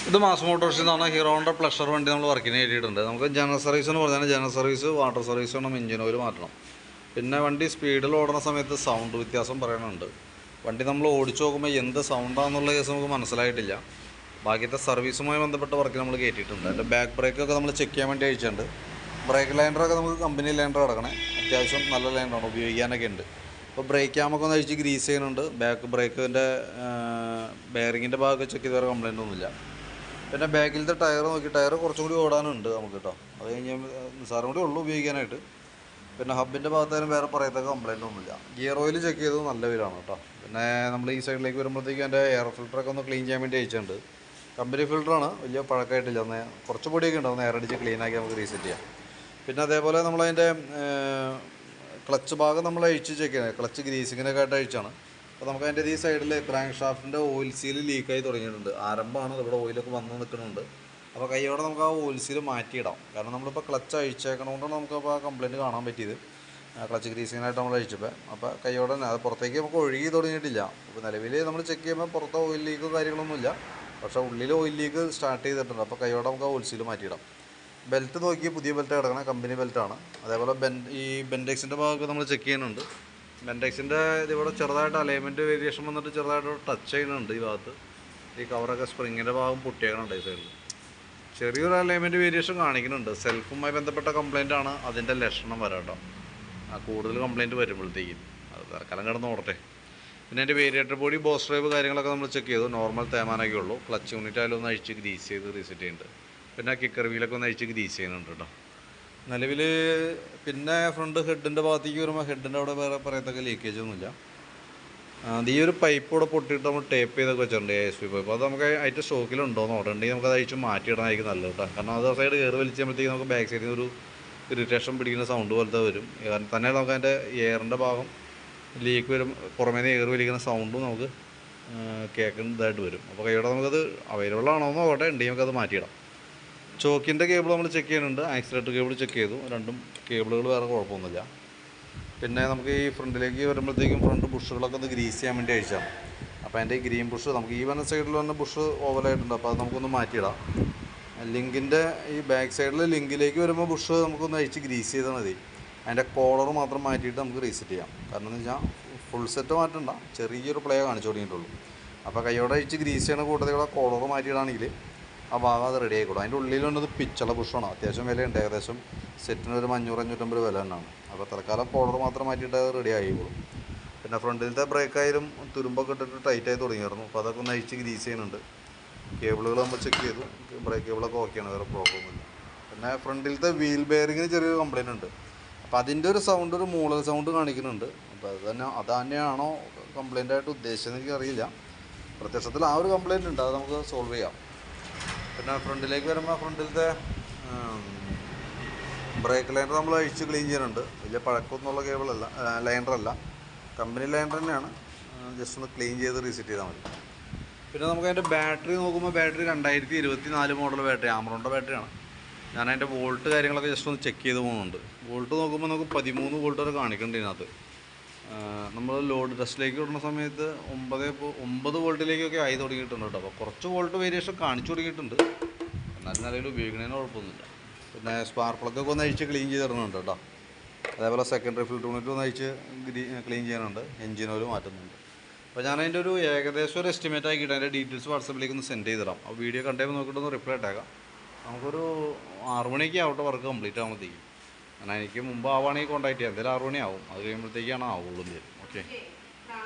ഇത് മാസ് മോട്ടോഴ്സിൽ നിന്നാണ് ഹീറോയുടെ പ്ലഷർ വണ്ടി നമ്മൾ വർക്കിന് കയറ്റിയിട്ടുണ്ട്. നമുക്ക് ജനറൽ സർവീസ് എന്ന് പറഞ്ഞാൽ ജനറൽ സർവീസ്, വാട്ടർ സർവീസ് വേണം, എഞ്ചിൻ ഓയിൽ മാറ്റണം. പിന്നെ വണ്ടി സ്പീഡിൽ ഓടുന്ന സമയത്ത് സൗണ്ട് വ്യത്യാസം പറയുന്നുണ്ട്. വണ്ടി നമ്മൾ ഓടിച്ചു നോക്കുമ്പോൾ എന്ത് സൗണ്ടാണെന്നുള്ള കേസ് നമുക്ക് മനസ്സിലായിട്ടില്ല. ബാക്കിയത്തെ സർവീസുമായി ബന്ധപ്പെട്ട വർക്ക് നമ്മൾ കയറ്റിയിട്ടുണ്ട്. അതിൻ്റെ ബാക്ക് ബ്രേക്കൊക്കെ നമ്മൾ ചെക്ക് ചെയ്യാൻ വേണ്ടി അയച്ചിട്ടുണ്ട്. ബ്രേക്ക് ലൈൻഡറൊക്കെ നമുക്ക് കമ്പനി ലൈൻഡർ കിടക്കണേ, അത്യാവശ്യം നല്ല ലൈൻഡറാണ്, ഉപയോഗിക്കാനൊക്കെ ഉണ്ട്. അപ്പോൾ ബ്രേക്ക് ക്യാമൊക്കെ ഒന്ന് അഴിച്ച് ഗ്രീസ് ചെയ്യുന്നുണ്ട്. ബാക്ക് ബ്രേക്കിൻ്റെ ബെയറിങ്ങിൻ്റെ ഭാഗമൊക്കെ ചെക്ക് ചെയ്ത് വേറെ കംപ്ലൈൻ്റ് ഒന്നുമില്ല. പിന്നെ ബാക്കിലത്തെ ടയർ നോക്കി, ടയർ കുറച്ചും കൂടി ഓടാനുണ്ട് നമുക്ക് കേട്ടോ. അത് കഴിഞ്ഞ് നിസ്സാരം കൂടി ഉള്ളൂ ഉപയോഗിക്കാനായിട്ട്. പിന്നെ ഹബിൻ്റെ ഭാഗത്തായാലും വേറെ പറയത്തക്ക കംപ്ലൈൻ്റ് ഒന്നുമില്ല. ഗിയർ ഓയിൽ ചെക്ക് ചെയ്തത് നല്ല വീലാണ് കേട്ടോ. പിന്നെ നമ്മൾ ഈ സൈഡിലേക്ക് വരുമ്പോഴത്തേക്കും എൻ്റെ എയർ ഫിൽറ്ററൊക്കെ ഒന്ന് ക്ലീൻ ചെയ്യാൻ വേണ്ടി അയച്ചിട്ടുണ്ട്. കമ്പനി ഫിൽറ്ററാണ്, വലിയ പഴക്കമായിട്ടില്ല. ഒന്ന് കുറച്ച് പൊടിയൊക്കെ ഉണ്ടാവും, എയർ അടിച്ച് ക്ലീനാക്കി നമുക്ക് റീസെറ്റ് ചെയ്യാം. പിന്നെ അതേപോലെ നമ്മളതിൻ്റെ ക്ലച്ച് ഭാഗം നമ്മൾ അഴിച്ച് ചെക്ക് ചെയ്യണം. ക്ലച്ച് ഗ്രീസിങ്ങിനൊക്കെ ആയിട്ട് അഴിച്ചാണ്. അപ്പോൾ നമുക്ക് അതിൻ്റെ ഈ സൈഡിൽ ക്രാങ്ക് ഷാഫ്റ്റിൻ്റെ ഓയിൽ സീൽ ലീക്കായി തുടങ്ങിയിട്ടുണ്ട്. ആരംഭമാണ്, ഇവിടെ ഓയിലൊക്കെ വന്ന് നിൽക്കുന്നുണ്ട്. അപ്പോൾ കൈയോടെ നമുക്ക് ആ ഓയിൽ സീൽ മാറ്റിയിടാം. കാരണം നമ്മളിപ്പോൾ ക്ലച്ച് അഴിച്ചേക്കണതുകൊണ്ടാണ് നമുക്കപ്പോൾ ആ കംപ്ലയിൻറ്റ് കാണാൻ പറ്റിയത്. ക്ലച്ച് ഗ്രീസിങ്ങിനായിട്ട് നമ്മൾ അഴിച്ചപ്പോൾ അപ്പോൾ കൈയോടെ തന്നെ അത് പുറത്തേക്ക് നമുക്ക് ഒഴുകി തുടങ്ങിയിട്ടില്ല. അപ്പോൾ നിലവിൽ നമ്മൾ ചെക്ക് ചെയ്യുമ്പോൾ പുറത്ത് ഓയിൽ ലീക്കോ കാര്യങ്ങളൊന്നുമില്ല. പക്ഷേ ഉള്ളിൽ ഓയിൽ ലീക്ക് സ്റ്റാർട്ട് ചെയ്തിട്ടുണ്ട്. അപ്പോൾ കൈയോടെ നമുക്ക് ആ ഓയിൽ സീൽ മാറ്റിയിടാം. ബെൽറ്റ് നോക്കി, പുതിയ ബെൽറ്റ് കിടക്കണം, കമ്പനി ബെൽറ്റാണ്. അതേപോലെ ഈ ബെൻഡെക്സിൻ്റെ ഭാഗമൊക്കെ നമ്മൾ ചെക്ക് ചെയ്യുന്നുണ്ട്. ബെൻഡെക്സിൻ്റെ ഇതിവിടെ ചെറുതായിട്ട് അലൈൻമെൻറ്റ് വേരിയേഷൻ വന്നിട്ട് ചെറുതായിട്ട് ടച്ച് ചെയ്യുന്നുണ്ട് ഈ ഭാഗത്ത്. ഈ കവറൊക്കെ സ്പ്രിങ്ങിൻ്റെ ഭാഗം പൊട്ടിയേക്കണുണ്ട് ഈ സൈഡിൽ. ചെറിയൊരു അലൈൻമെൻറ്റ് വേരിയേഷൻ കാണിക്കുന്നുണ്ട്. സെൽഫുമായി ബന്ധപ്പെട്ട കംപ്ലയിൻ്റ് ആണ് അതിൻ്റെ ലക്ഷണം വരാം കേട്ടോ. കൂടുതൽ കംപ്ലയിൻറ്റ് വരുമ്പോഴത്തേക്കും അത് തൽക്കാലം കിടന്ന് ഓടട്ടെ. പിന്നെ എൻ്റെ വേരിയേറ്റർ ബോഡി, ബോസ് ഡ്രൈവ് കാര്യങ്ങളൊക്കെ നമ്മൾ ചെക്ക് ചെയ്തു. നോർമൽ തേമാനൊക്കെ ഉള്ളൂ. ക്ലച്ച് യൂണിറ്റ് ആയാലും ഒന്ന് അഴിച്ച് ഗ്രീസ് ചെയ്ത് റീസെറ്റ് ചെയ്യുന്നുണ്ട്. പിന്നെ കിക്കർ വീലൊക്കെ ഒന്ന് അഴിച്ച് ഗ്രീസ് ചെയ്യുന്നുണ്ട് കേട്ടോ നിലവിൽ. പിന്നെ ഫ്രണ്ട് ഹെഡിൻ്റെ ഭാഗത്തേക്ക് വരുമ്പോൾ ഹെഡിൻ്റെ അവിടെ വേറെ പറയത്തക്ക ലീക്കേജ് ഒന്നുമില്ല. ഈ ഒരു പൈപ്പ് കൂടെ പൊട്ടിയിട്ട് നമ്മൾ ടേപ്പ് ചെയ്തൊക്കെ വെച്ചിട്ടുണ്ട്, ASP പൈപ്പ്. അത് നമുക്ക് അതിൻ്റെ സ്റ്റോക്കിലുണ്ടോയെന്ന് ഓർഡറുണ്ടെങ്കിൽ നമുക്ക് അത് അഴിച്ച് മാറ്റിയിടാനായിരിക്കും നല്ലത് കേട്ടോ. കാരണം അത് സൈഡ് കയറി വലിച്ചുമ്പോഴത്തേക്ക് നമുക്ക് ബാക്ക് സൈഡിൽ നിന്ന് ഒരു ഇറിറ്റേഷൻ പിടിക്കുന്ന സൗണ്ട് പോലത്തെ വരും. കാരണം തന്നെ നമുക്ക് അതിൻ്റെ എയറിൻ്റെ ഭാഗം ലീക്ക് വരും, പുറമേ നിന്ന് എയർ വലിക്കുന്ന സൗണ്ടും നമുക്ക് കേൾക്കുന്നതായിട്ട് വരും. അപ്പോൾ കൈയോടെ നമുക്കത് അവൈലബിൾ ആണോ എന്ന് നോക്കട്ടെ, ഉണ്ടെങ്കിൽ നമുക്കത് മാറ്റിയിടാം. ചോക്കിൻ്റെ കേബിൾ നമ്മൾ ചെക്ക് ചെയ്യുന്നുണ്ട്. ആക്സിലേറ്റർ കേബിൾ ചെക്ക് ചെയ്തു. രണ്ടും കേബിളുകൾ വേറെ കുഴപ്പമൊന്നുമില്ല. പിന്നെ നമുക്ക് ഈ ഫ്രണ്ടിലേക്ക് വരുമ്പോഴത്തേക്കും ഫ്രണ്ട് ബുഷുകളൊക്കെ ഒന്ന് ഗ്രീസ് ചെയ്യാൻ വേണ്ടി അയച്ചാണ്. അപ്പോൾ അതിൻ്റെ ഗ്രീൻ ബുഷ് നമുക്ക് ഈ വന്ന സൈഡിൽ വന്ന ബുഷ് ഓവലായിട്ടുണ്ട്. അപ്പോൾ അത് നമുക്കൊന്ന് മാറ്റിയിടാം. ലിങ്കിൻ്റെ ഈ ബാക്ക് സൈഡിൽ ലിങ്കിലേക്ക് വരുമ്പോൾ ബുഷ് നമുക്കൊന്ന് അഴിച്ച് ഗ്രീസ് ചെയ്താൽ മതി. അതിൻ്റെ കോളർ മാത്രം മാറ്റിയിട്ട് നമുക്ക് റീസെറ്റ് ചെയ്യാം. കാരണം എന്ന് വെച്ചാൽ ഫുൾ സെറ്റ് മാറ്റണ്ട, ചെറിയൊരു പ്ലേ കാണിച്ചു തുടങ്ങിയിട്ടുള്ളൂ. അപ്പോൾ കൈയോടെ അഴിച്ച് ഗ്രീസ് ചെയ്യുന്ന കൂട്ടത്തിലുള്ള കോളർ മാറ്റിയിടാണെങ്കിൽ ആ ഭാഗം അത് റെഡി ആയിക്കോളും. അതിൻ്റെ ഉള്ളിലുള്ളത് പിച്ചുള്ള ബുഷാണ്, അത്യാവശ്യം വിലയുണ്ട്. ഏകദേശം സെറ്റിന് ഒരു 500-550 വില തന്നെയാണ്. അപ്പോൾ തൽക്കാലം കോളർ മാത്രം മാറ്റിയിട്ട് അത് റെഡി ആയിക്കോളും. പിന്നെ ഫ്രണ്ടിലത്തെ ബ്രേക്കായാലും തുരുമ്പൊക്കെ ഇട്ടിട്ട് ടൈറ്റായി തുടങ്ങിയിരുന്നു. അപ്പോൾ അതൊക്കെ ഒന്ന് അഴിച്ച് ഗ്രീസ് ചെയ്യുന്നുണ്ട്. കേബിളുകൾ നമ്മൾ ചെക്ക് ചെയ്തു, ബ്രേക്ക് കേബിളൊക്കെ ഓക്കെയാണ്, വേറെ പ്രോബ്ലമൊന്നുമില്ല. പിന്നെ ഫ്രണ്ടിലത്തെ വീൽ ബെയറിങ്ങിന് ചെറിയൊരു കംപ്ലയിൻ്റ് ഉണ്ട്. അപ്പോൾ അതിൻ്റെ ഒരു സൗണ്ട്, ഒരു മൂളൽ സൗണ്ട് കാണിക്കുന്നുണ്ട്. അപ്പോൾ അത് തന്നെയാണോ കംപ്ലയിൻ്റ് ആയിട്ട് ഉദ്ദേശിച്ചതെന്ന് എനിക്കറിയില്ല. പ്രത്യക്ഷത്തിൽ ആ ഒരു കംപ്ലയിൻ്റ് ഉണ്ട്, അത് നമുക്ക് സോൾവ് ചെയ്യാം. പിന്നെ ഫ്രണ്ടിലേക്ക് വരുമ്പോൾ ഫ്രണ്ടിലത്തെ ബ്രേക്ക് ലൈനർ നമ്മൾ അഴിച്ച് ക്ലീൻ ചെയ്യുന്നുണ്ട്. വലിയ പഴക്കമൊന്നുള്ള കേബിളല്ല, ലൈനറല്ല, കമ്പനി ലൈനർ തന്നെയാണ്. ജസ്റ്റ് ഒന്ന് ക്ലീൻ ചെയ്ത് റീസെറ്റ് ചെയ്താൽ മതി. പിന്നെ നമുക്ക് അതിൻ്റെ ബാറ്ററി നോക്കുമ്പോൾ ബാറ്ററി 2024 മോഡൽ ബാറ്ററി, ആമറോണിൻ്റെ ബാറ്ററിയാണ്. ഞാൻ അതിൻ്റെ വോൾട്ട് കാര്യങ്ങളൊക്കെ ജസ്റ്റ് ഒന്ന് ചെക്ക് ചെയ്ത് പോകുന്നുണ്ട്. വോൾട്ട് നോക്കുമ്പോൾ നമുക്ക് 13 വോൾട്ട് വരെ കാണിക്കുന്നുണ്ട് ഇതിനകത്ത്. നമ്മൾ ലോഡ് ടെസ്റ്റിലേക്ക് വിടുന്ന സമയത്ത് 9 വോൾട്ടിലേക്കൊക്കെ ആയി തുടങ്ങിയിട്ടുണ്ട് കേട്ടോ. അപ്പോൾ കുറച്ച് വോൾട്ട് വേരിയേഷൻ കാണിച്ചു തുടങ്ങിയിട്ടുണ്ട്. എന്നാലും നിലവിൽ ഉപയോഗിക്കുന്നതിന് കുഴപ്പമൊന്നുമില്ല. പിന്നെ സ്പാർക്ക് പ്ലഗൊക്കെ ഒന്ന് അഴിച്ച് ക്ലീൻ ചെയ്ത് തരുന്നുണ്ട് കേട്ടോ. അതേപോലെ സെക്കൻഡറി ഫിൽറ്റർ യൂണിറ്റ് ഒന്ന് അഴിച്ച് ക്ലീൻ ചെയ്യാനുണ്ട്. എഞ്ചിൻ ഓയിൽ മാറ്റുന്നുണ്ട്. അപ്പോൾ ഞാൻ അതിൻ്റെ ഒരു ഏകദേശം ഒരു എസ്റ്റിമേറ്റ് ആക്കിയിട്ട് അതിൻ്റെ ഡീറ്റെയിൽസ് വാട്സപ്പിലേക്ക് ഒന്ന് സെൻഡ് ചെയ്ത് തരാം. ആ വീഡിയോ കണ്ടുമ്പോൾ നോക്കിയിട്ടൊന്ന് റിപ്ലൈ ഇട്ടേക്കാം. നമുക്കൊരു 6 മണിക്ക് ആവട്ടെ വർക്ക് കംപ്ലീറ്റ് ആകുമ്പോഴത്തേക്കും. കാരണം എനിക്ക് മുമ്പ് ആവുകയാണെങ്കിൽ കോൺടാക്ട് ചെയ്യാം. എന്തായാലും 6 മണി ആവും, അത് കഴിയുമ്പോഴത്തേക്കാണ് ആവുള്ളൂ. ഓക്കെ.